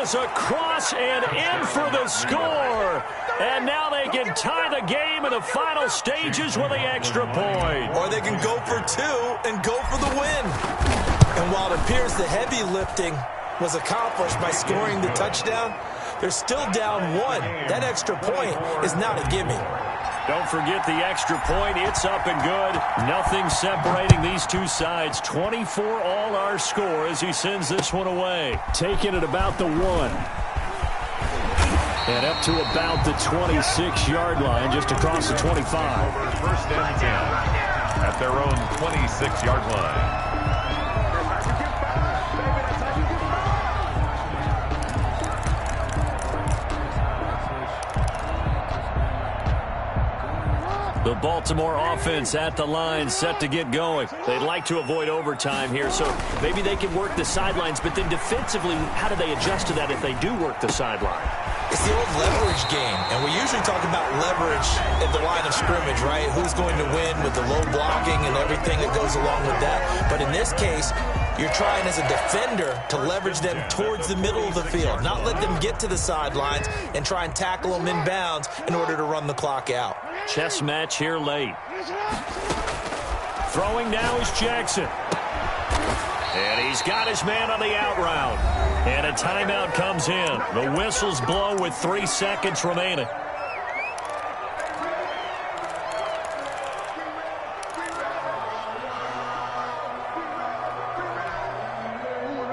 Across and in for the score. And now they can tie the game in the final stages with the extra point. Or they can go for 2 and go for the win. And while it appears the heavy lifting was accomplished by scoring the touchdown, they're still down 1. That extra point is not a gimme. Don't forget the extra point. It's up and good. Nothing separating these two sides. 24 all our score as he sends this one away. Taking it about the 1. And up to about the 26-yard line, just across the 25. First and 10 at their own 26-yard line. The Baltimore offense at the line, set to get going. They'd like to avoid overtime here, so maybe they can work the sidelines, but then defensively, how do they adjust to that if they do work the sideline? It's the old leverage game, and we usually talk about leverage at the line of scrimmage, right? Who's going to win with the low blocking and everything that goes along with that. But in this case, you're trying as a defender to leverage them towards the middle of the field, not let them get to the sidelines and try and tackle them in bounds in order to run the clock out. Chess match here late. Throwing now is Jackson. And he's got his man on the out route. And a timeout comes in. The whistles blow with 3 seconds remaining.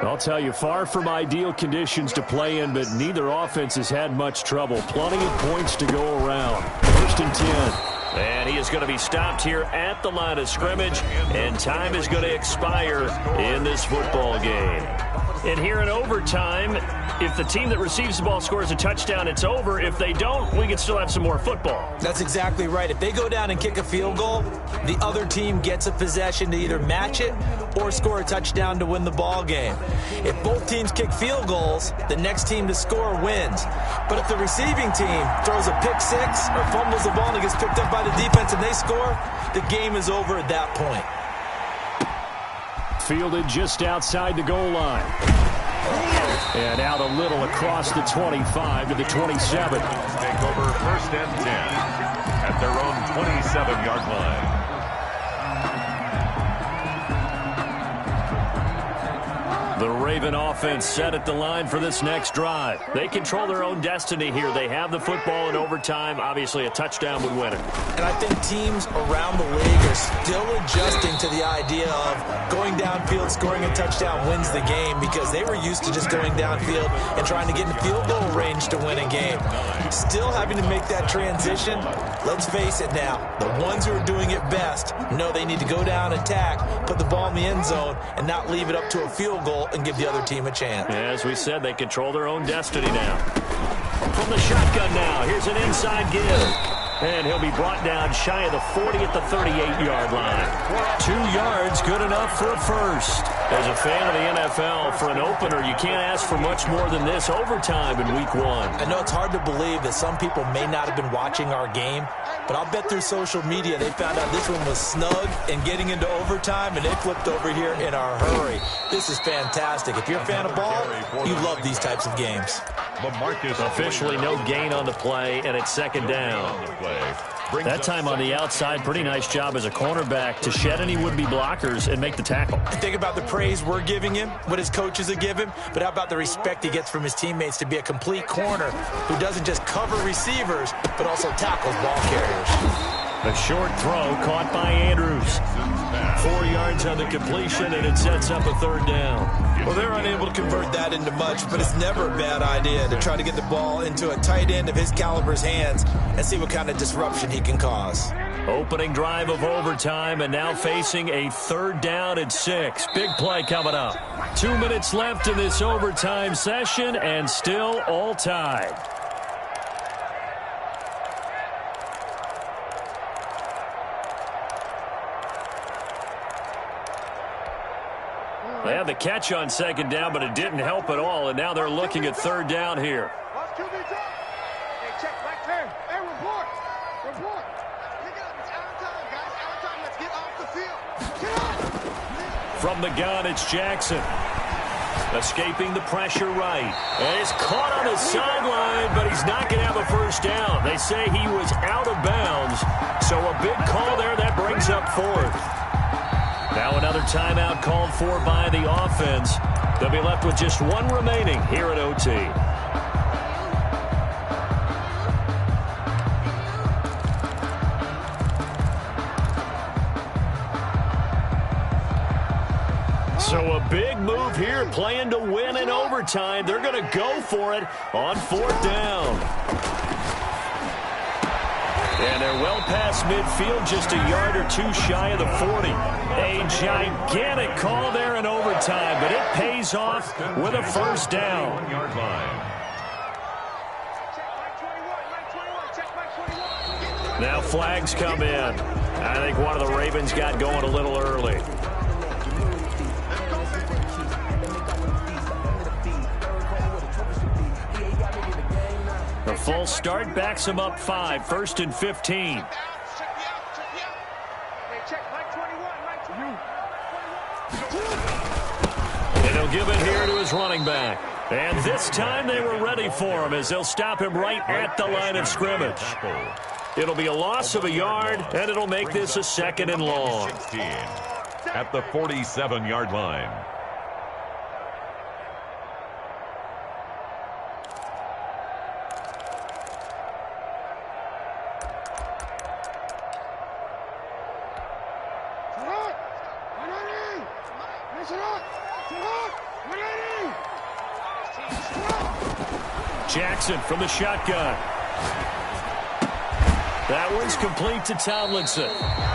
I'll tell you, far from ideal conditions to play in, but neither offense has had much trouble. Plenty of points to go around. 1st and 10. And he is going to be stopped here at the line of scrimmage, and time is going to expire in this football game. And here in overtime, if the team that receives the ball scores a touchdown, it's over. If they don't, we can still have some more football. That's exactly right. If they go down and kick a field goal, the other team gets a possession to either match it or score a touchdown to win the ball game. If both teams kick field goals, the next team to score wins. But if the receiving team throws a pick 6 or fumbles the ball and it gets picked up by the defense and they score, the game is over at that point. Fielded just outside the goal line. And out a little across the 25 to the 27. Take over 1st and 10 at their own 27-yard line. The Raven offense set at the line for this next drive. They control their own destiny here. They have the football in overtime. Obviously, a touchdown would win it. And I think teams around the league are still adjusting to the idea of going downfield, scoring a touchdown wins the game, because they were used to just going downfield and trying to get in field goal range to win a game. Still having to make that transition. Let's face it now, the ones who are doing it best know they need to go down, attack, put the ball in the end zone, and not leave it up to a field goal and give the other team a chance. As we said, they control their own destiny now. From the shotgun now, here's an inside give. And he'll be brought down shy of the 40 at the 38-yard line. 2 yards, good enough for a first. As a fan of the NFL, for an opener, you can't ask for much more than this overtime in Week 1. I know it's hard to believe that some people may not have been watching our game, but I'll bet through social media they found out this one was snug and getting into overtime, and they flipped over here in a hurry. This is fantastic. If you're a fan of ball, you love these types of games. Officially no gain on the play, and it's 2nd down. That time on the outside, pretty nice job as a cornerback to shed any would-be blockers and make the tackle. Think about the praise we're giving him, what his coaches are giving, but how about the respect he gets from his teammates to be a complete corner who doesn't just cover receivers, but also tackles ball carriers. A short throw caught by Andrews. 4 yards on the completion, and it sets up a 3rd down. Well, they're unable to convert that into much, but it's never a bad idea to try to get the ball into a tight end of his caliber's hands and see what kind of disruption he can cause. Opening drive of overtime, and now facing a 3rd down and 6. Big play coming up. 2 minutes left in this overtime session, and still all tied. Had the catch on second down, but it didn't help at all, and now they're looking at third down here. Hey, check back there. Hey, report. Report. Pick it up. It's out of time, guys. Out of time. Let's get off the field. Get off. From the gun, it's Jackson. Escaping the pressure right. And he's caught on the sideline, but he's not going to have a first down. They say he was out of bounds, so a big call there that brings up fourth. Now another timeout called for by the offense. They'll be left with just one remaining here at OT. So a big move here, playing to win in overtime. They're going to go for it on fourth down. And they're well past midfield, just a yard or two shy of the 40. A gigantic call there in overtime, but it pays off with a first down. Now flags come in. I think one of the Ravens got going a little early. The full start backs him up 5, 1st and 15. And he'll give it here to his running back. And this time they were ready for him as they'll stop him right at the line of scrimmage. It'll be a loss of a yard, and it'll make this a 2nd and long. At the 47-yard line. Jackson from the shotgun. That one's complete to Tomlinson.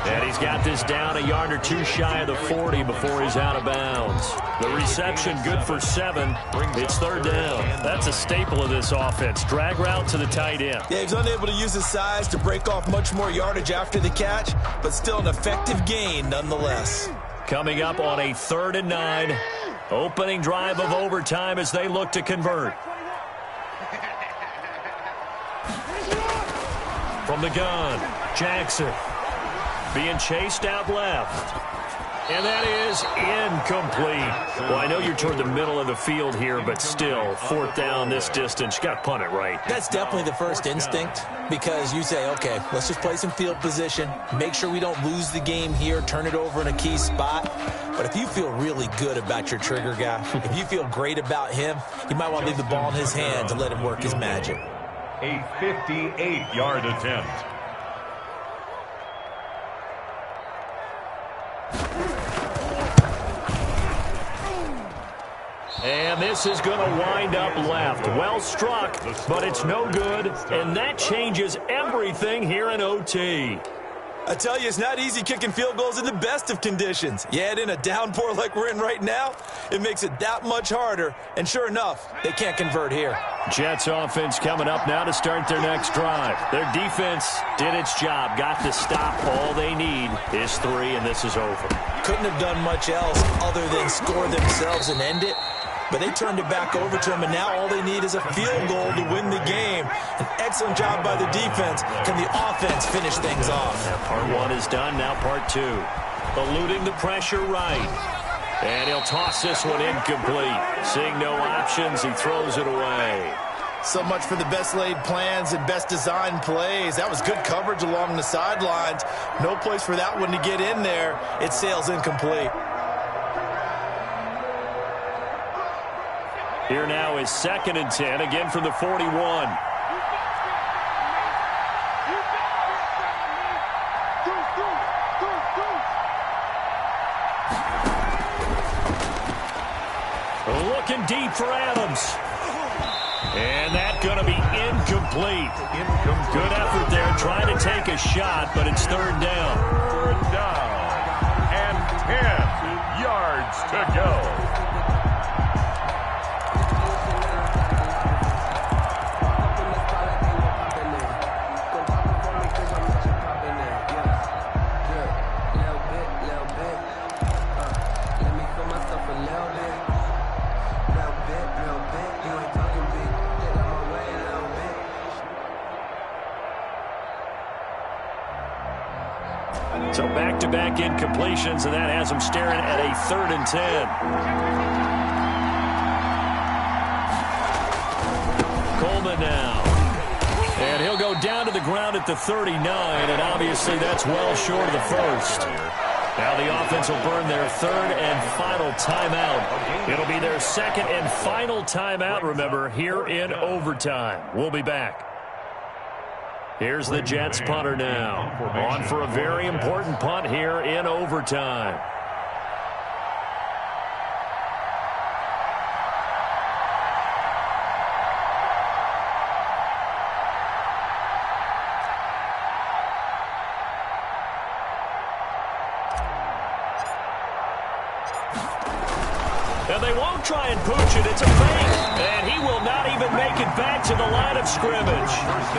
And he's got this down a yard or two shy of the 40 before he's out of bounds. The reception good for 7. It's third down. That's a staple of this offense. Drag route to the tight end. Yeah, he's unable to use his size to break off much more yardage after the catch, but still an effective gain nonetheless. Coming up on a 3rd and 9. Opening drive of overtime as they look to convert. From the gun, Jackson being chased out left. And that is incomplete. Well, I know you're toward the middle of the field here, but still, 4th down this distance. You got to punt it right. That's definitely the first instinct because you say, okay, let's just play some field position, make sure we don't lose the game here, turn it over in a key spot. But if you feel really good about your trigger guy, if you feel great about him, you might want to leave the ball in his hand to let him work his magic. A 58-yard attempt. And this is going to wind up left. Well struck, but it's no good. And that changes everything here in OT. I tell you, it's not easy kicking field goals in the best of conditions. You add in a downpour like we're in right now, it makes it that much harder. And sure enough, they can't convert here. Jets offense coming up now to start their next drive. Their defense did its job, got to stop. All they need is 3, and this is over. Couldn't have done much else other than score themselves and end it. But they turned it back over to him, and now all they need is a field goal to win the game. An excellent job by the defense. Can the offense finish things off? Now part 1 is done, now part 2. Eluding the pressure right. And he'll toss this one incomplete. Seeing no options, he throws it away. So much for the best laid plans and best designed plays. That was good coverage along the sidelines. No place for that one to get in there. It sails incomplete. Here now is 2nd and 10, again from the 41. Looking deep for Adams. And that's going to be incomplete. Good effort there, trying to take a shot, but it's 3rd down. 3rd down. And 10 yards to go. Little bit. So back-to-back incompletions, and that has them staring at a 3rd and 10. Coleman now. And he'll go down to the ground at the 39, and obviously that's well short of the first. Now the offense will burn their 3rd and final timeout. It'll be their 2nd and final timeout, remember, here in overtime. We'll be back. Here's the Jets punter now. On for a very important punt here in overtime. And they won't try and pooch it. It's a fake. And he will not even make it back to the line of scrimmage.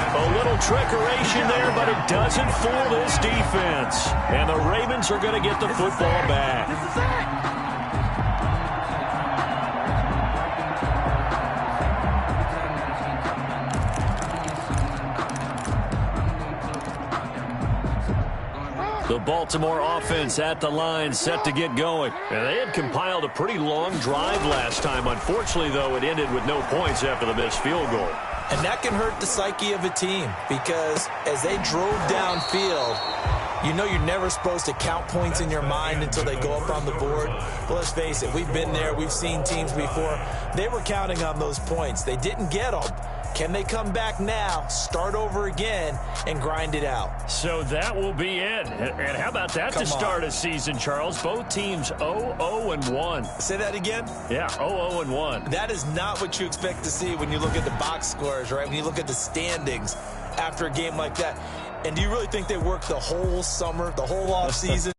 A little trickeration there, but it doesn't fool this defense. And the Ravens are going to get the football back. The Baltimore offense at the line, set to get going. And they had compiled a pretty long drive last time. Unfortunately, though, it ended with no points after the missed field goal. And that can hurt the psyche of a team because as they drove downfield, you know you're never supposed to count points in your mind until they go up on the board. Well, let's face it, we've been there. We've seen teams before. They were counting on those points. They didn't get them. Can they come back now, start over again, and grind it out? So that will be it. And how about that to start a season, Charles? Both teams 0-0-1. Say that again? Yeah, 0-0-1. That is not what you expect to see when you look at the box scores, right? When you look at the standings after a game like that. And do you really think they worked the whole summer, the whole offseason?